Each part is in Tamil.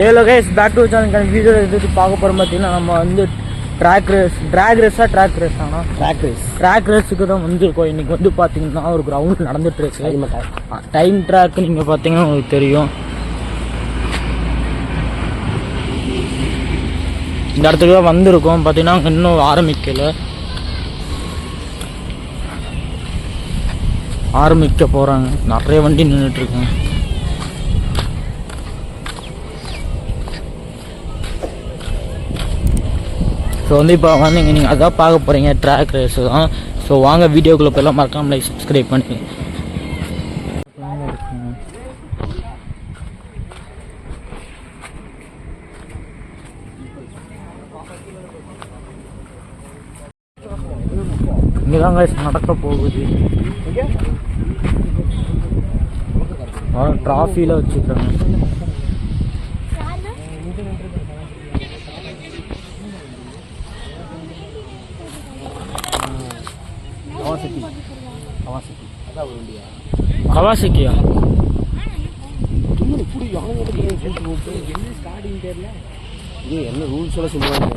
Hello guys, back to channel. Video எது பார்க்க போகிறோம் பார்த்தீங்கன்னா, நம்ம வந்து ட்ராக் ரேஸுக்கு தான் வந்திருக்கோம். இன்றைக்கி வந்து பார்த்தீங்கன்னா ஒரு கிரவுண்ட் நடந்துகிட்ருக்கு. டைம் ட்ராக் நீங்கள் பார்த்தீங்கன்னா உங்களுக்கு தெரியும். இந்த இடத்துக்கு தான் வந்திருக்கோம். பார்த்தீங்கன்னா இன்னும் ஆரம்பிக்க போகிறாங்க. நிறைய வண்டி நின்றுட்டுருக்காங்க. ஸோ வந்து இப்போ வந்து நீங்கள் அதான் பார்க்க போகிறீங்க, ட்ராக் ரேஸு தான். ஸோ வாங்க வீடியோக்குள்ளே போய்லாம் மறக்காம லைக் சப்ஸ்கிரைப் பண்ணி. இங்கே தான் நடக்க போகுது. ட்ராஃபியில் வச்சுருக்காங்க. கவாசக்கியா என்ன ரூல்ஸோட சொல்லுவாங்க.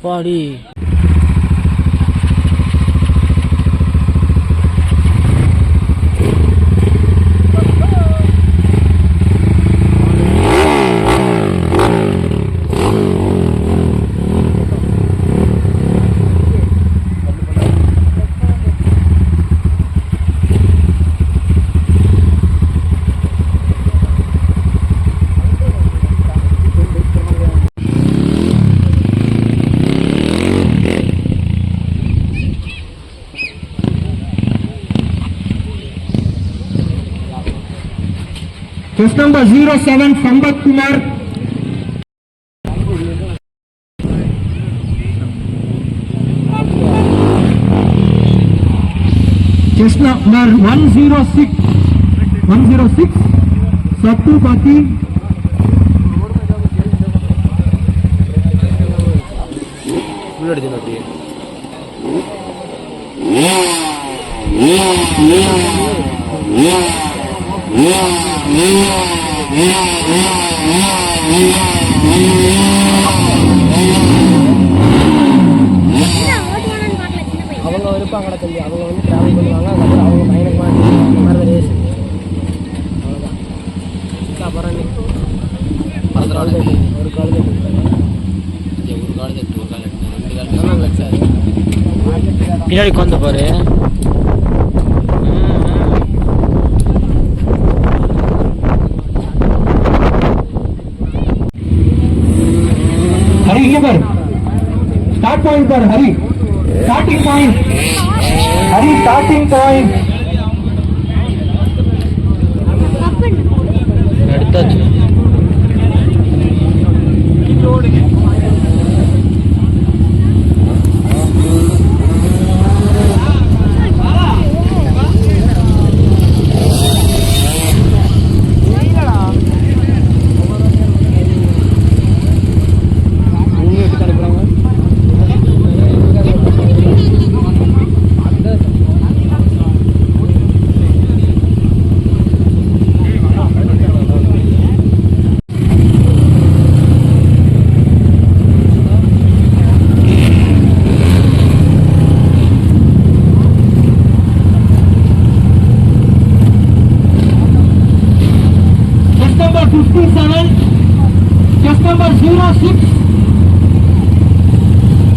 பாடி Test number 07 Sambat Kumar. Test number 106 Sattu Pati. அவங்க இருப்பாங்க தம்பி, அவங்க வந்து டிராவல் பண்ணுவாங்க. அதுக்கப்புறம் அவங்க பயணமாக அந்த மாதிரி ரேஸ். அவ்வளோதான். அப்புறம் ஒரு கால் சார் பின்னாடி கொண்டு பாரு. हरी पर स्टार्ट पॉइंट पर हरी स्टार्टिंग पॉइंट எடுத்தாச்சு. Test number 06,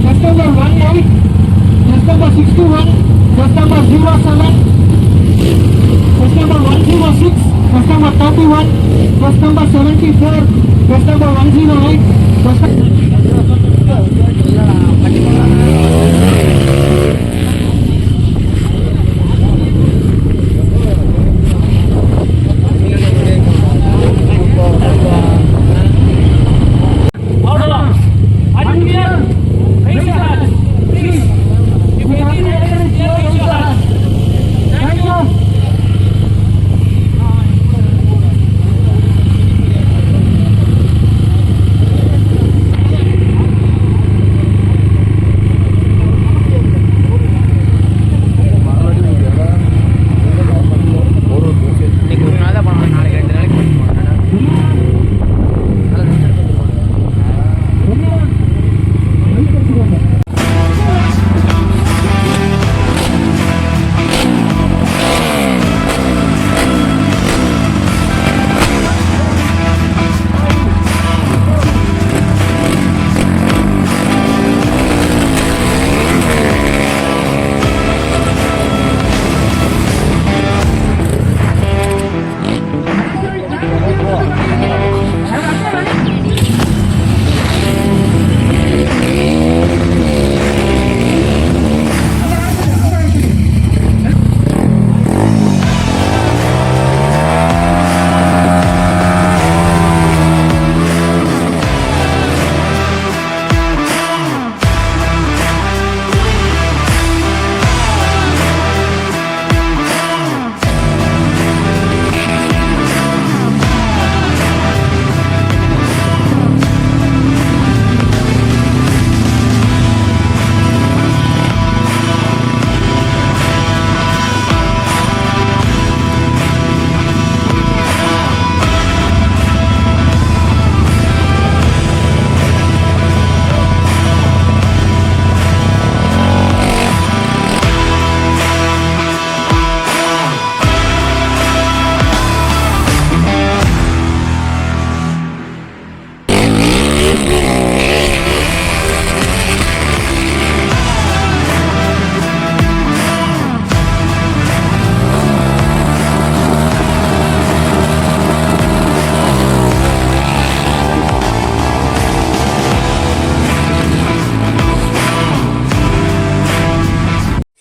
test number 18, test number 61, test number 07, test number 106, test number 31, test number 74, test number 108, test number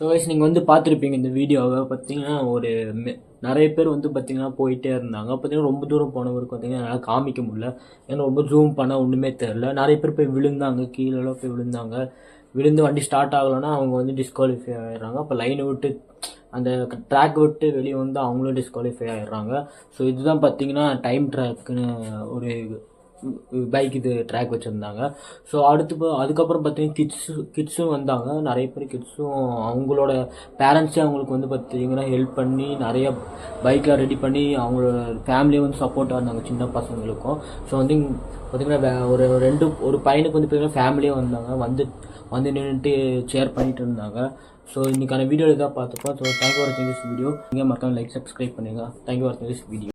so guys நீங்கள் வந்து பார்த்துருப்பீங்க இந்த வீடியோவை பார்த்தீங்கன்னா நிறைய பேர் வந்து பார்த்தீங்கன்னா போயிட்டே இருந்தாங்க. பார்த்தீங்கன்னா ரொம்ப தூரம் போனவருக்கு பார்த்தீங்கன்னா என்னால் காமிக்க முடியல, ஏன்னா ரொம்ப ஜூம் பண்ண ஒன்றுமே தெரில. நிறைய பேர் போய் விழுந்தாங்க, கீழெல்லாம் போய் விழுந்தாங்க. விழுந்து வண்டி ஸ்டார்ட் ஆகலைன்னா அவங்க வந்து டிஸ்குவாலிஃபை ஆகிடுறாங்க. அப்போ லைனை விட்டு அந்த ட்ராக் விட்டு வெளியே வந்து அவங்களும் டிஸ்குவாலிஃபை ஆகிடுறாங்க. ஸோ இதுதான் பார்த்தீங்கன்னா டைம் ட்ராக்குன்னு ஒரு பைக் இது ட்ராக் வச்சுருந்தாங்க. ஸோ அதுக்கப்புறம் பார்த்தீங்கன்னா கிட்ஸும் வந்தாங்க. நிறைய பேர் கிட்ஸும் அவங்களோட பேரண்ட்ஸே அவங்களுக்கு வந்து பார்த்தீங்கன்னா ஹெல்ப் பண்ணி நிறைய பைக்கெலாம் ரெடி பண்ணி அவங்களோட ஃபேமிலியை வந்து சப்போர்ட்டாக இருந்தாங்க சின்ன பசங்களுக்கும். ஸோ வந்து பார்த்தீங்கன்னா ஒரு பையனுக்கு வந்து பார்த்தீங்கன்னா ஃபேமிலியே வந்தாங்க, வந்து நின்றுட்டு ஷேர் பண்ணிட்டு இருந்தாங்க. ஸோ இன்றைக்கான வீடியோ இதாக பார்த்துப்போம். ஸோ தேங்க்யூ ஃபார் வாட்சிங் திஸ் வீடியோ. நீங்கள் மறக்காம லைக் சப்ஸ்கிரைப் பண்ணுங்கள். தேங்க்யூ ஃபார் வாட்சிங் திஸ் வீடியோ.